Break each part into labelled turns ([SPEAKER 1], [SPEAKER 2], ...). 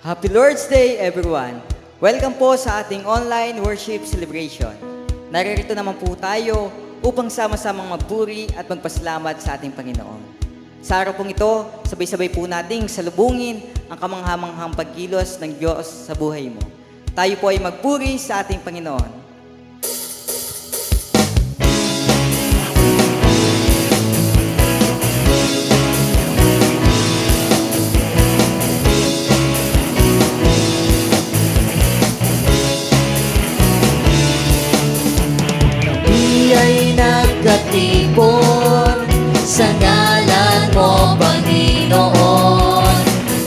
[SPEAKER 1] Happy Lord's Day, everyone! Welcome po sa ating online worship celebration. Naririto naman po tayo upang sama-samang magpuri at magpasalamat sa ating Panginoon. Sa araw pong ito, sabay-sabay po nating salubungin ang kamangha-manghang pagkilos ng Diyos sa buhay mo. Tayo po ay magpuri sa ating Panginoon.
[SPEAKER 2] Ay nagkatipon sa ngalan mo, Panginoon.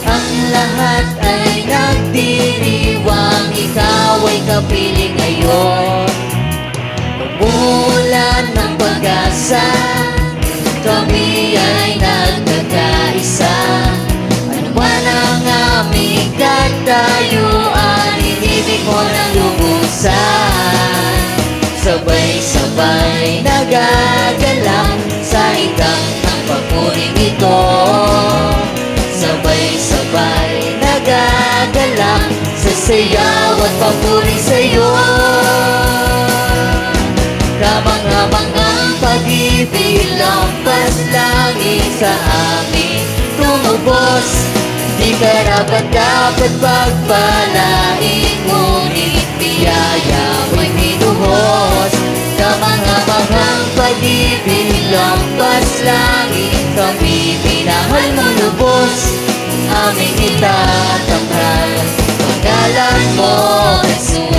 [SPEAKER 2] Ang lahat ay nagdiriwang, ikaw ay kapiling ngayon. Umulan ng pag-asa, kami ay nagkakaisa. Ano man ang aming katayuan, inibig mo ng lubusan. Sabay-sabay nagagalang sa ikang ng papuring ito. Sabay-sabay nagagalang sa sayaw at papuri sa'yo. Kamang-kamang ang pag-ibig, lampas langit sa amin tumubos. Di karapat-dapat pagpalain, ngunit biyaya mo'y minuhos. Kamang-kamanghang pag-ibig, lampas langit, kami minahal mo lubos. Aming itatanghal, pangalan mo, Jesus.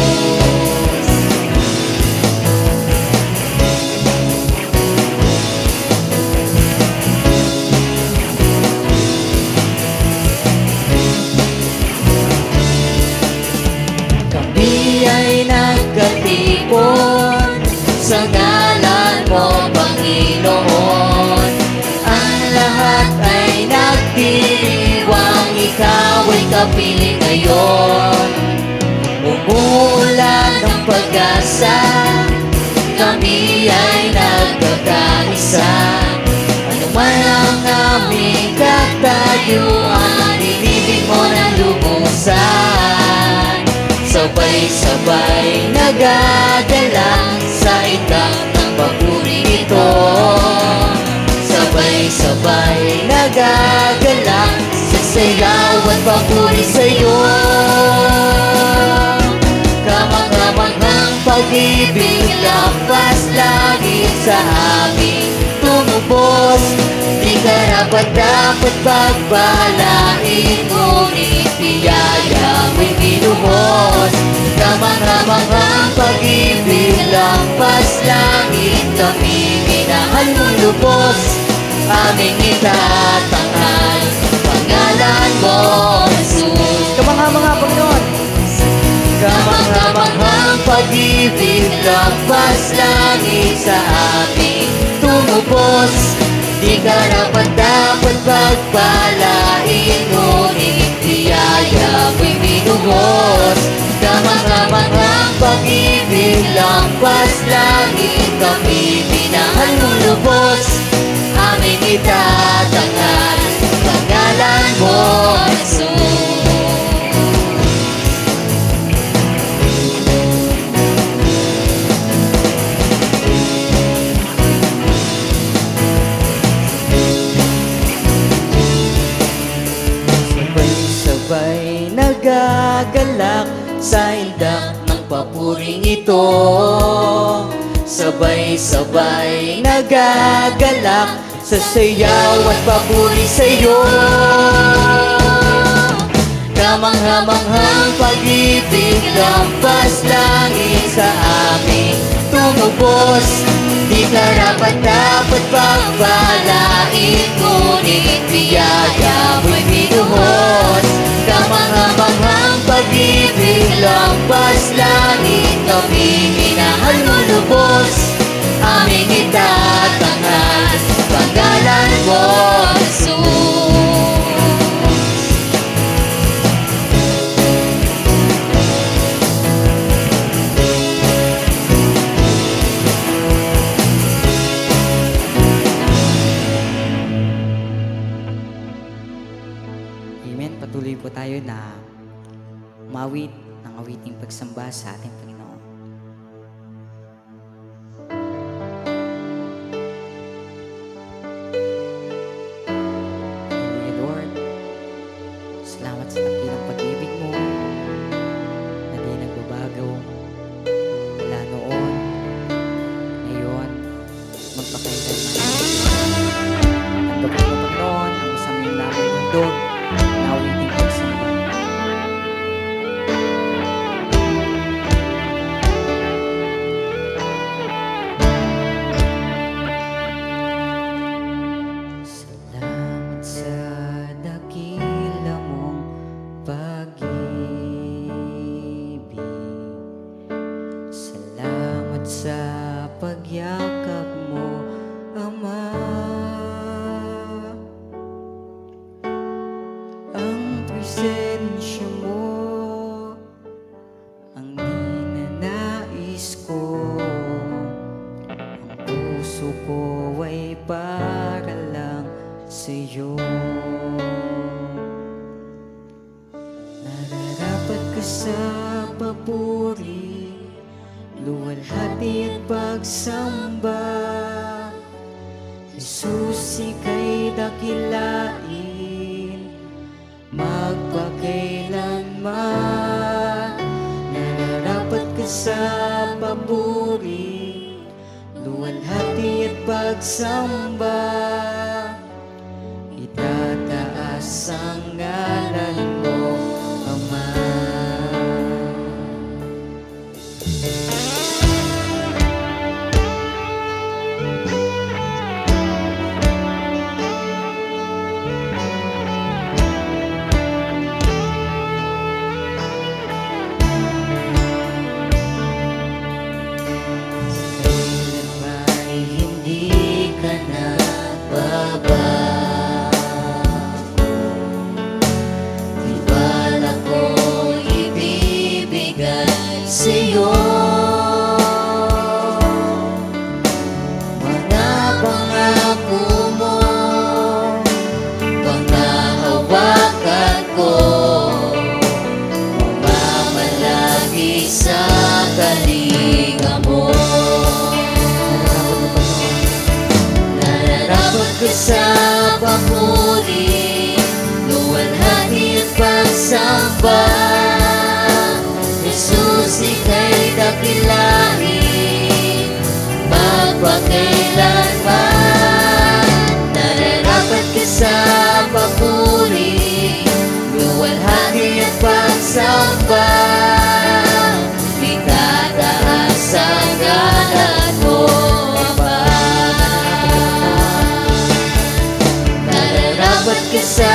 [SPEAKER 2] Ay nagkatipon sa ngalan mo, Panginoon. Ang lahat ay nagdiriwang, ikaw ay kapiling ngayon. Umulan ng pag-asa, kami ay nagkakaisa. Ano man ang aming katayuan, inibig mo ng lubusan. Sabay-sabay nagagalang sa ikang ng papuri ito. Sabay-sabay nagagalang sa sayaw at papuri sa'yo. Kamang-kamanghang pag-ibig, lampas langit sa amin tumubos. Di karapat-dapat pagbalain, ngunit biyaya mo'y minuhos. Kamang-kamanghang pag-ibig, lampas langit, kami minahal mo lubos. Aming itatanghal, pangalan mo, Jesus.
[SPEAKER 1] Kamangha-mangha, Panginoon!
[SPEAKER 2] Kamang-kamanghang pag-ibig, lampas langit sa amin tumubos. Di karapat-dapat pagpalain, ngunit biyaya mo'y minuhos. Kamang-kamanghang pag-ibig, lampas langit, kami minahal mo lubos. Aming itatanghal, pangalan mo, Jesus. Sabay nagagalak sa indak ng papuring ito. Sabay-sabay nagagalak sa sayaw at papuri sa'yo. Kamangha-manghang pag-ibig, lampas langit sa amin tumubos. Di karapat-dapat pagpalain, ngunit biyaya mo'y minuhos. Kamangha-manghang pag-ibig, lampas langit, kami minahal mo lubos. Aming itatanghal, pangalan mo, Jesus.
[SPEAKER 1] Amen. Patuloy po tayo na umawit ng awiting pagsamba sa ating Panginoon. Hallelujah, Lord. Salamat sa dakilang pag-ibig mo na di nagbabago mula noon, ngayon, magpakailanman. Ang gabay mo, Panginoon, ang masaming namin handog na awiting pagsamba. Salamat sa dakila mong pag-ibig. Salamat sa pagyakap mo, Ama. Ang presensya mo ang ninanais ko. Ang puso ko ay para lang sa'yo. Nararapat ka sa papuri, luwalhati at pagsamba. Jesus, ika'y dakilain magpakailanman. Nararapat ka sa papuri, luwalhati at pagsamba. Itataas ang ngalan mo, Ama. Kailan ba'y hindi ka nagbabago? Tiwala ko ibibigay sa'yo. Mga pangako mo, panghahawakan ko, mamalagi sa kalinga mo. Nararapat ka sa papuri, luwalhati at pagsamba. Jesus, ika'y dakilain magpakailanman. Nararapat ka sa papuri, luwalhati at pagsamba. Itataas ang ngalan mo, Ama. Nararapat ka sa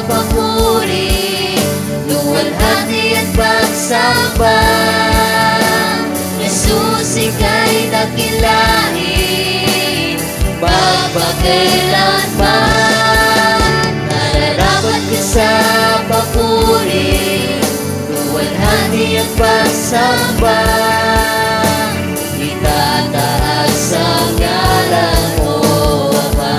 [SPEAKER 1] papuri, luwalhati at pagsamba. Jesus, ika'y dakilain magpakailanman. Nararapat ka sa papuri, luwalhati at pagsamba. Itataas ang ngalan mo, Ama.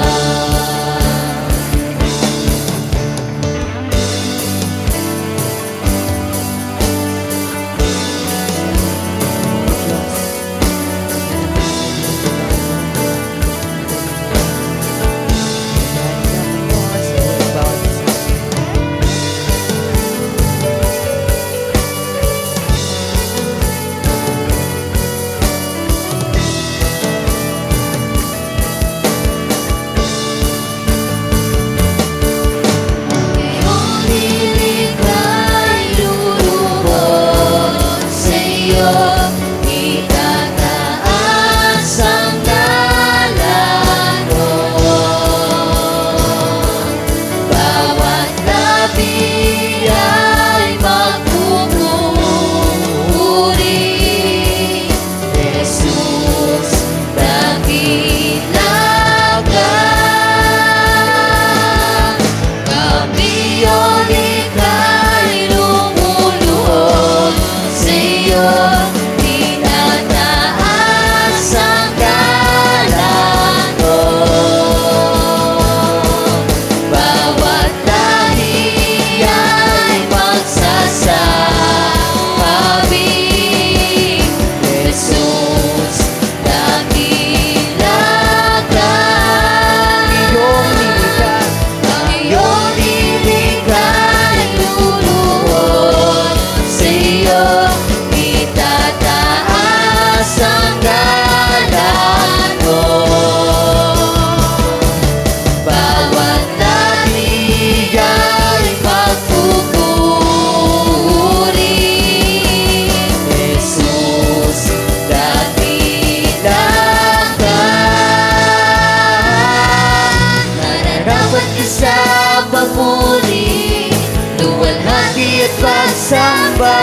[SPEAKER 2] pagsamba.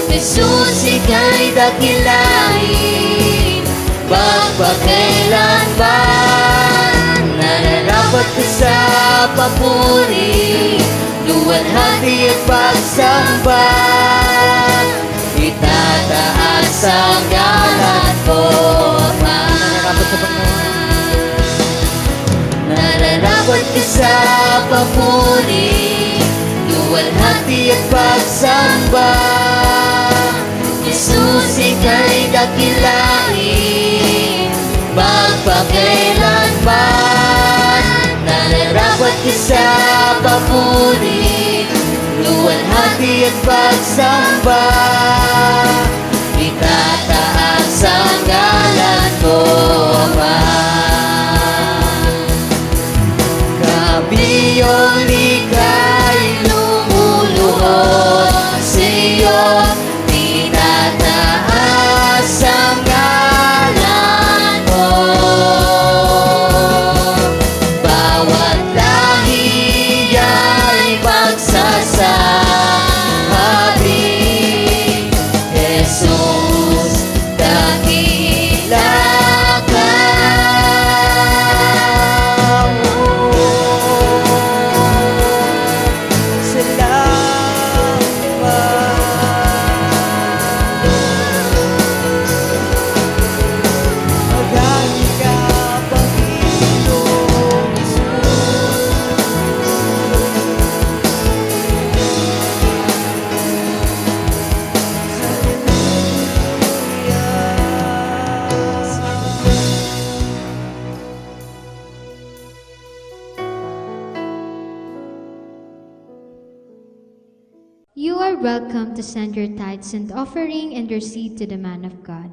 [SPEAKER 2] Jesus, ika'y dakilain, magpakailanman. Nararapat ka sa papuri, luwalhati at pagsamba. Itataas ang ngalan ko, Ama. Nararapat ka sa papuri, luwalhati at pagsamba. Jesus, ika'y dakilain, magpakailanman. Nararapat ka sa papuri, luwalhati at pagsamba. Itataas ang ngalan ko, Ama. Kami iyong lika'y lumuluhod sa'yo. Tinataas ang ngalan mo. Bawat lahi ay magsasabi, Jesus, dakila ka.
[SPEAKER 3] You are welcome to send your tithes and offering and your seed to the man of God.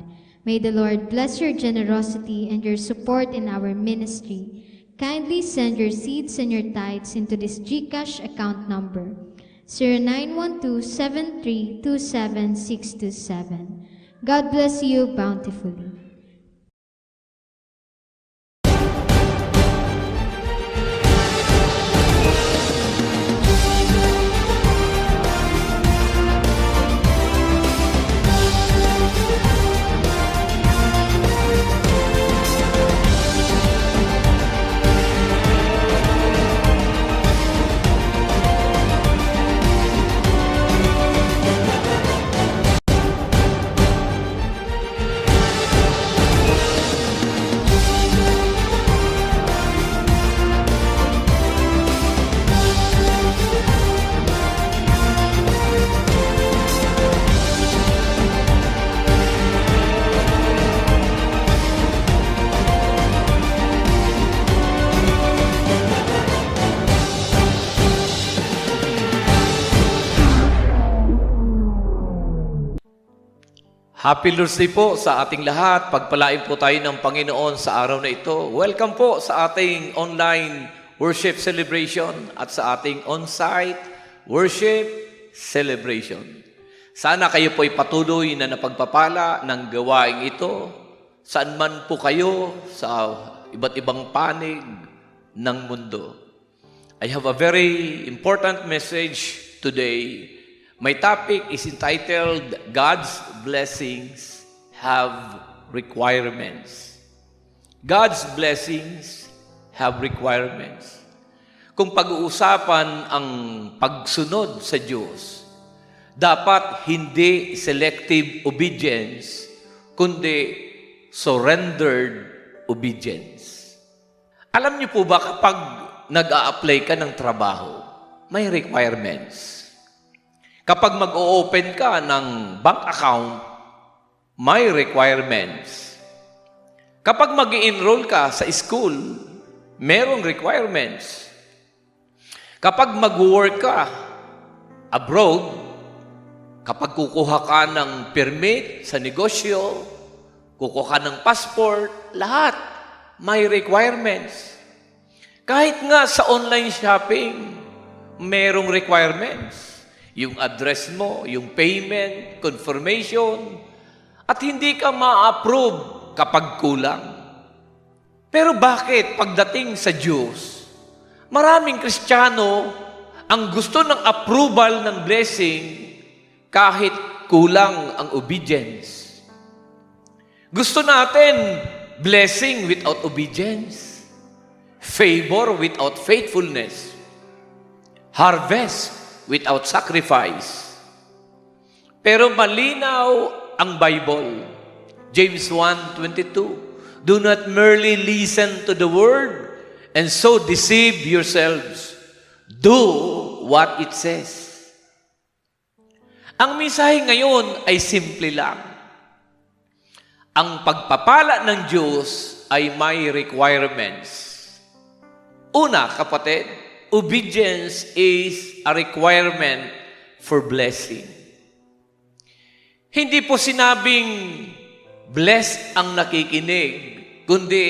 [SPEAKER 3] May the Lord bless your generosity and your support in our ministry. Kindly send your seeds and your tithes into this GCash account number, 0912-7327627. God bless you bountifully.
[SPEAKER 4] Happy Lord's Day po sa ating lahat. Pagpalain po tayo ng Panginoon sa araw na ito. Welcome po sa ating online worship celebration at sa ating on-site worship celebration. Sana kayo po ay patuloy na napagpapala ng gawaing ito saan man po kayo sa iba't ibang panig ng mundo. I have a very important message today. My topic is entitled, God's Blessings Have Requirements. God's blessings have requirements. Kung pag-uusapan ang pagsunod sa Diyos, dapat hindi selective obedience, kundi surrendered obedience. Alam niyo po ba kapag nag-a-apply ka ng trabaho, may requirements. Kapag mag-o-open ka ng bank account, may requirements. Kapag mag-i-enroll ka sa school, merong requirements. Kapag mag-work ka abroad, kapag kukuha ka ng permit sa negosyo, kukuha ka ng passport, lahat may requirements. Kahit nga sa online shopping, merong requirements. Yung address mo, yung payment, confirmation, at hindi ka ma-approve kapag kulang. Pero bakit pagdating sa Diyos, maraming Kristiyano ang gusto ng approval ng blessing kahit kulang ang obedience. Gusto natin blessing without obedience, favor without faithfulness, harvest without sacrifice. Pero malinaw ang Bible. James 1:22, do not merely listen to the word and so deceive yourselves. Do what it says. Ang mensahe ngayon ay simple lang. Ang pagpapala ng Diyos ay may requirements. Una, kapatid, obedience is a requirement for blessing. Hindi po sinabing blessed ang nakikinig, kundi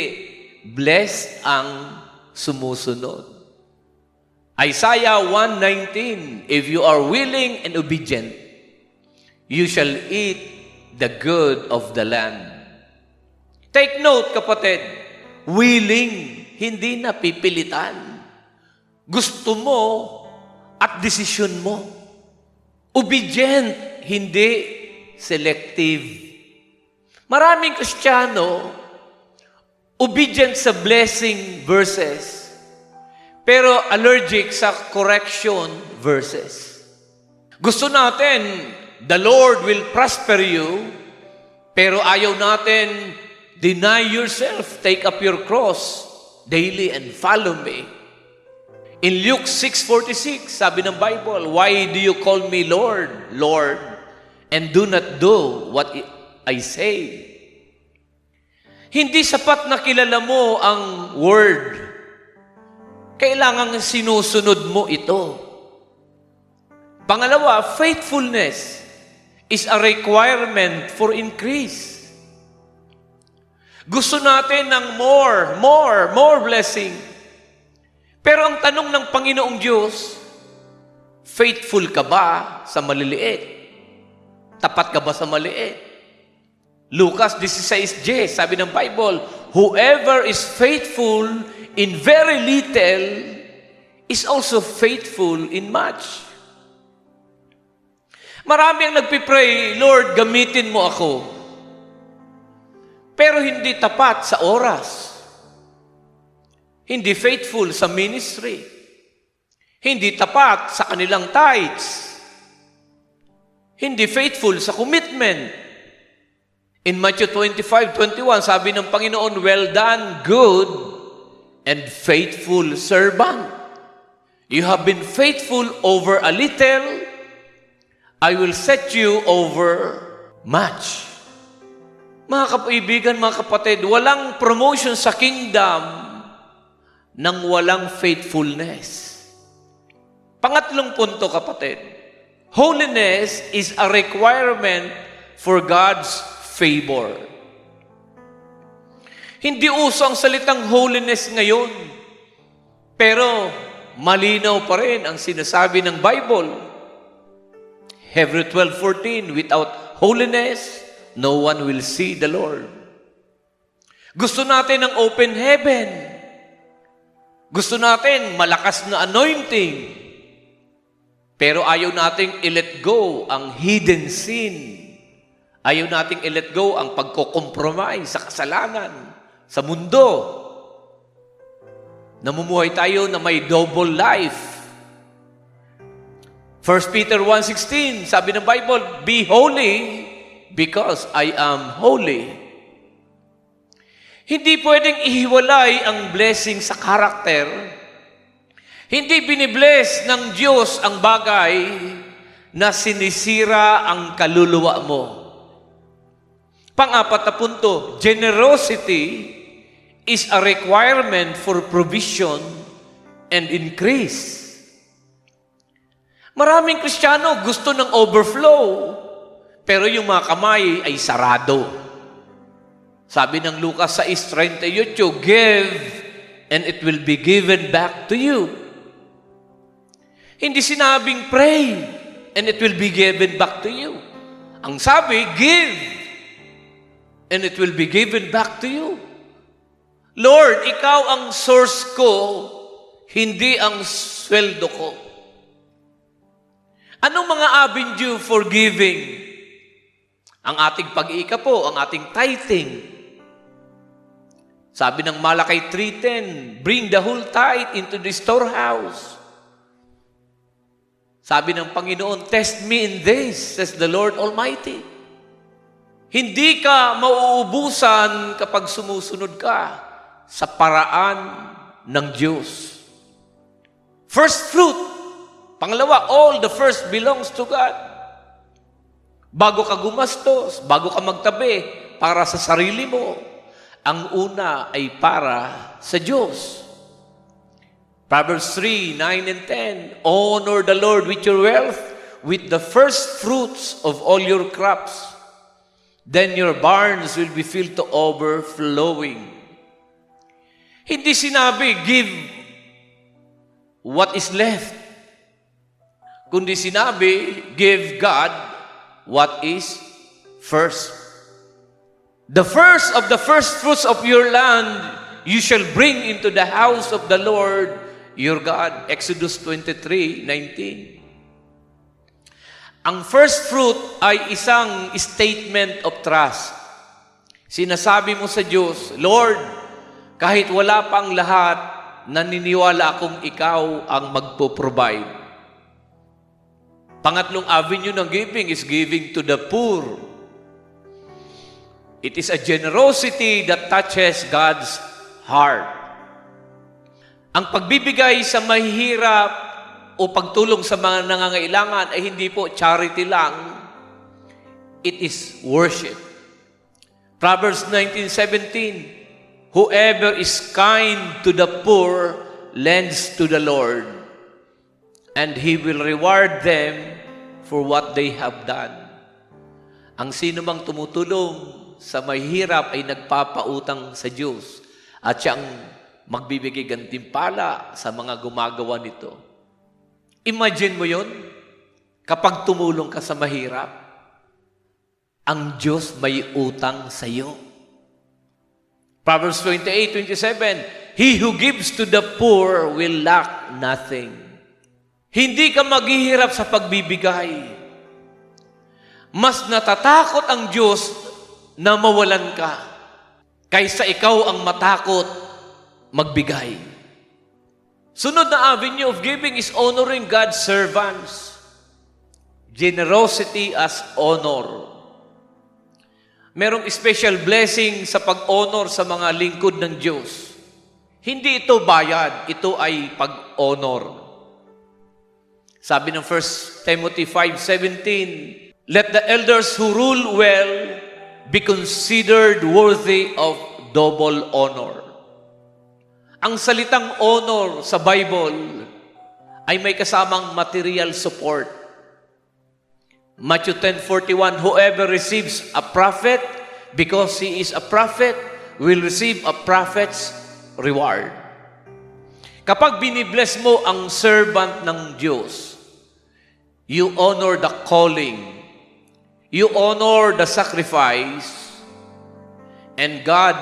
[SPEAKER 4] blessed ang sumusunod. Isaiah 1:19, if you are willing and obedient, you shall eat the good of the land. Take note, kapatid, willing, hindi na pipilitan. Gusto mo at desisyon mo. Obedient, hindi selective. Maraming Kristiyano, obedient sa blessing verses, pero allergic sa correction verses. Gusto natin, the Lord will prosper you, pero ayaw natin, deny yourself, take up your cross daily and follow me. In Luke 6:46, sabi ng Bible, why do you call me Lord, Lord, and do not do what I say? Hindi sapat na kilala mo ang word. Kailangan sinusunod mo ito. Pangalawa, faithfulness is a requirement for increase. Gusto natin ng more blessing. Pero ang tanong ng Panginoong Diyos, faithful ka ba sa maliliit? Tapat ka ba sa maliit? Lucas 16:10, sabi ng Bible, whoever is faithful in very little is also faithful in much. Marami ang nagpipray, Lord, gamitin mo ako. Pero hindi tapat sa oras. Hindi faithful sa ministry. Hindi tapat sa kanilang tithes. Hindi faithful sa commitment. In Matthew 25:21, sabi ng Panginoon, well done, good and faithful servant. You have been faithful over a little, I will set you over much. Mga kaibigan, mga kapatid, walang promotion sa kingdom nang walang faithfulness. Pangatlong punto, kapatid, holiness is a requirement for God's favor. Hindi uso ang salitang holiness ngayon, pero malinaw pa rin ang sinasabi ng Bible. Hebrews 12:14, without holiness, no one will see the Lord. Gusto natin ng open heaven. Gusto natin malakas na anointing. Pero ayaw nating i-let go ang hidden sin. Ayaw nating i-let go ang pagko-compromise sa kasalanan, sa mundo. Namumuhay tayo na may double life. 1 Peter 1:16, sabi ng Bible, be holy because I am holy. Hindi pwedeng ihiwalay ang blessing sa karakter. Hindi binibless ng Diyos ang bagay na sinisira ang kaluluwa mo. Pang-apat na punto, generosity is a requirement for provision and increase. Maraming Kristiyano gusto ng overflow, pero yung mga kamay ay sarado. Sabi ng Lucas 6:38, give and it will be given back to you. Hindi sinabing pray and it will be given back to you. Ang sabi, give and it will be given back to you. Lord, ikaw ang source ko, hindi ang sweldo ko. Anong mga avenue for giving? Ang ating pag-iikapo, ang ating tithing. Sabi ng Malakay 3:10, bring the whole tithe into the storehouse. Sabi ng Panginoon, test me in this, says the Lord Almighty. Hindi ka mauubusan kapag sumusunod ka sa paraan ng Diyos. First fruit. Pangalawa, all the first belongs to God. Bago ka gumastos, bago ka magtabi para sa sarili mo, ang una ay para sa Diyos. Proverbs 3:9 and 10, honor the Lord with your wealth, with the first fruits of all your crops. Then your barns will be filled to overflowing. Hindi sinabi, give what is left. Kundi sinabi, give God what is first. The first of the first fruits of your land you shall bring into the house of the Lord your God. Exodus 23:19. Ang first fruit ay isang statement of trust. Sinasabi mo sa Diyos, Lord, kahit wala pang lahat, naniniwala akong ikaw ang magpo-provide. Pangatlong avenue ng giving is giving to the poor. It is a generosity that touches God's heart. Ang pagbibigay sa mahihirap o pagtulong sa mga nangangailangan ay hindi po charity lang. It is worship. Proverbs 19:17, whoever is kind to the poor lends to the Lord, and He will reward them for what they have done. Ang sino mang tumutulong sa mahirap ay nagpapautang sa Diyos at siyang magbibigay gantimpala sa mga gumagawa nito. Imagine mo yun, kapag tumulong ka sa mahirap, ang Diyos may utang sa iyo. Proverbs 28:27, he who gives to the poor will lack nothing. Hindi ka maghihirap sa pagbibigay. Mas natatakot ang Diyos na mawalan ka kaysa ikaw ang matakot magbigay. Sunod na avenue of giving is honoring God's servants. Generosity as honor. Merong special blessing sa pag-honor sa mga lingkod ng Diyos. Hindi ito bayad, ito ay pag-honor. Sabi ng 1 Timothy 5:17, let the elders who rule well be considered worthy of double honor. Ang salitang honor sa Bible ay may kasamang material support. Matthew 10:41, whoever receives a prophet because he is a prophet will receive a prophet's reward. Kapag binibless mo ang servant ng Diyos, you honor the calling, you honor the sacrifice, and God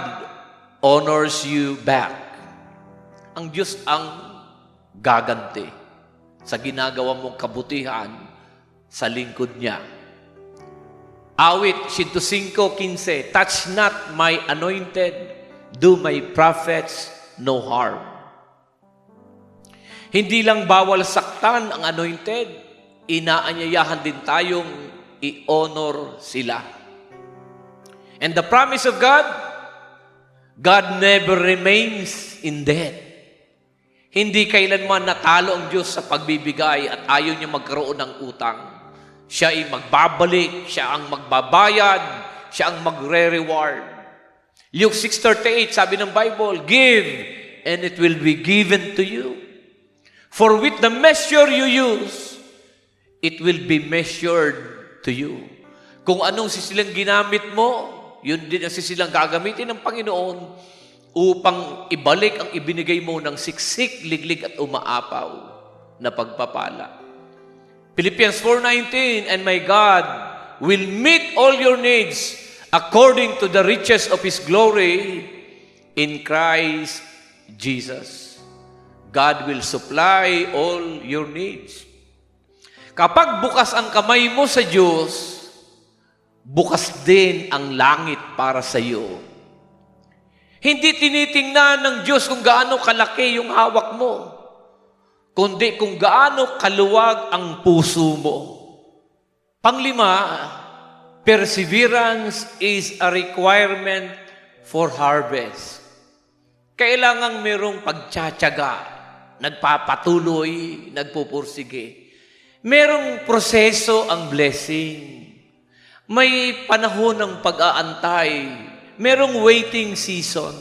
[SPEAKER 4] honors you back. Ang Diyos ang gaganti sa ginagawa mong kabutihan sa lingkod niya. Awit 105:15, touch not my anointed, do my prophets no harm. Hindi lang bawal saktan ang anointed, inaanyayahan din tayong i-honor sila. And the promise of God, God never remains in debt. Hindi kailanman natalo ang Diyos sa pagbibigay at ayaw niya magkaroon ng utang. Siya ay magbabalik, siya ang magbabayad, siya ang magre-reward. Luke 6:38, sabi ng Bible, give and it will be given to you. For with the measure you use, it will be measured to you. Kung anong sisilang ginamit mo, yun din ang sisilang gagamitin ng Panginoon upang ibalik ang ibinigay mo ng siksik, liglig at umaapaw na pagpapala. Philippians 4:19, and my God will meet all your needs according to the riches of His glory in Christ Jesus. God will supply all your needs. Kapag bukas ang kamay mo sa Diyos, bukas din ang langit para sa iyo. Hindi tinitingnan ng Diyos kung gaano kalaki yung hawak mo, kundi kung gaano kaluwag ang puso mo. Panglima, perseverance is a requirement for harvest. Kailangang merong pagtsatsaga, nagpapatuloy, nagpupursige. Merong proseso ang blessing. May panahon ng pag-aantay. Merong waiting season.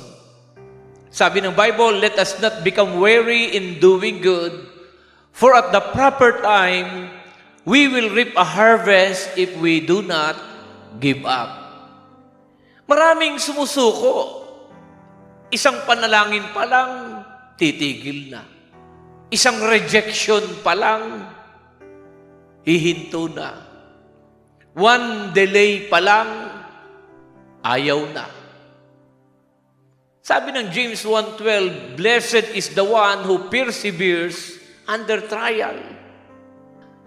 [SPEAKER 4] Sabi ng Bible, let us not become weary in doing good, for at the proper time, we will reap a harvest if we do not give up. Maraming sumusuko. Isang panalangin pa lang, titigil na. Isang rejection pa lang, hihinto na. One delay pa lang, ayaw na. Sabi ng James 1:12, blessed is the one who perseveres under trial.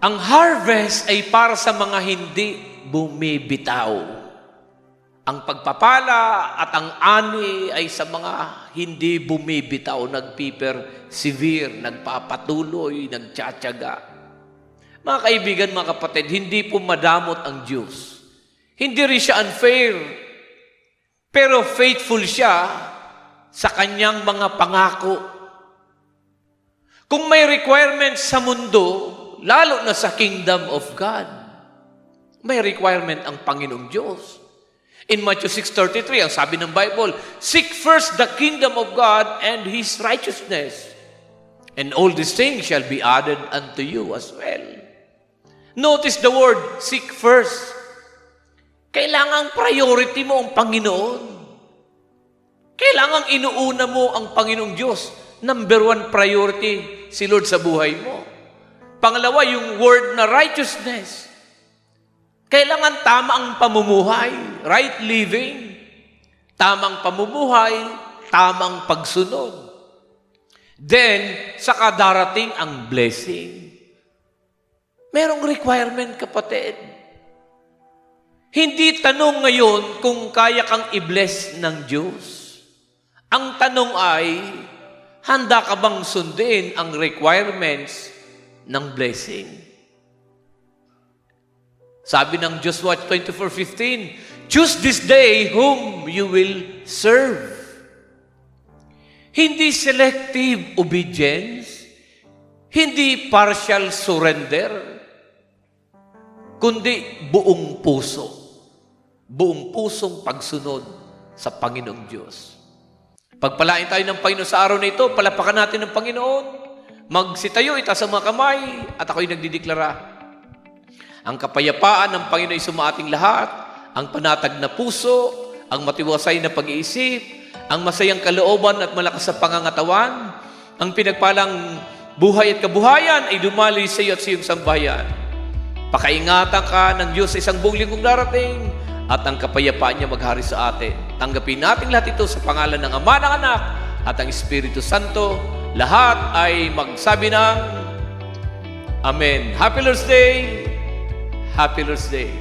[SPEAKER 4] Ang harvest ay para sa mga hindi bumibitaw. Ang pagpapala at ang ani ay sa mga hindi bumibitaw, nagpipersevere, nagpapatuloy, nagtsatsaga. Mga kaibigan, mga kapatid, hindi po madamot ang Diyos. Hindi rin siya unfair, pero faithful siya sa kanyang mga pangako. Kung may requirements sa mundo, lalo na sa kingdom of God, may requirement ang Panginoong Diyos. In Matthew 6:33, ang sabi ng Bible, seek first the kingdom of God and His righteousness, and all these things shall be added unto you as well. Notice the word, seek first. Kailangang priority mo ang Panginoon. Kailangang inuuna mo ang Panginoong Diyos. Number one priority, si Lord sa buhay mo. Pangalawa, yung word na righteousness. Kailangan tama ang pamumuhay, right living. Tamang pamumuhay, tamang pagsunod. Then, saka darating ang blessing. Merong requirement, kapatid. Hindi tanong ngayon kung kaya kang i-bless ng Diyos. Ang tanong ay, handa ka bang sundin ang requirements ng blessing? Sabi ng Joshua 24:15, choose this day whom you will serve. Hindi selective obedience, hindi partial surrender, kundi buong puso. Buong pusong pagsunod sa Panginoong Diyos. Pagpalain tayo ng Panginoon sa araw na ito, palapakan natin ng Panginoon. Magsitayo, itaas ang mga kamay, at ako'y nagdideklara. Ang kapayapaan ng Panginoon ay sumaating lahat, ang panatag na puso, ang matiwasay na pag-iisip, ang masayang kalooban at malakas sa pangangatawan, ang pinagpalang buhay at kabuhayan ay dumali sa iyo at sa iyong sambahayan. Pakaingatan ka ng Diyos sa isang buong linggong darating at ang kapayapaan niya maghari sa atin. Tanggapin natin lahat ito sa pangalan ng Ama, ng Anak at ang Espiritu Santo. Lahat ay magsabi ng Amen. Happy Lord's Day! Happy Lord's Day!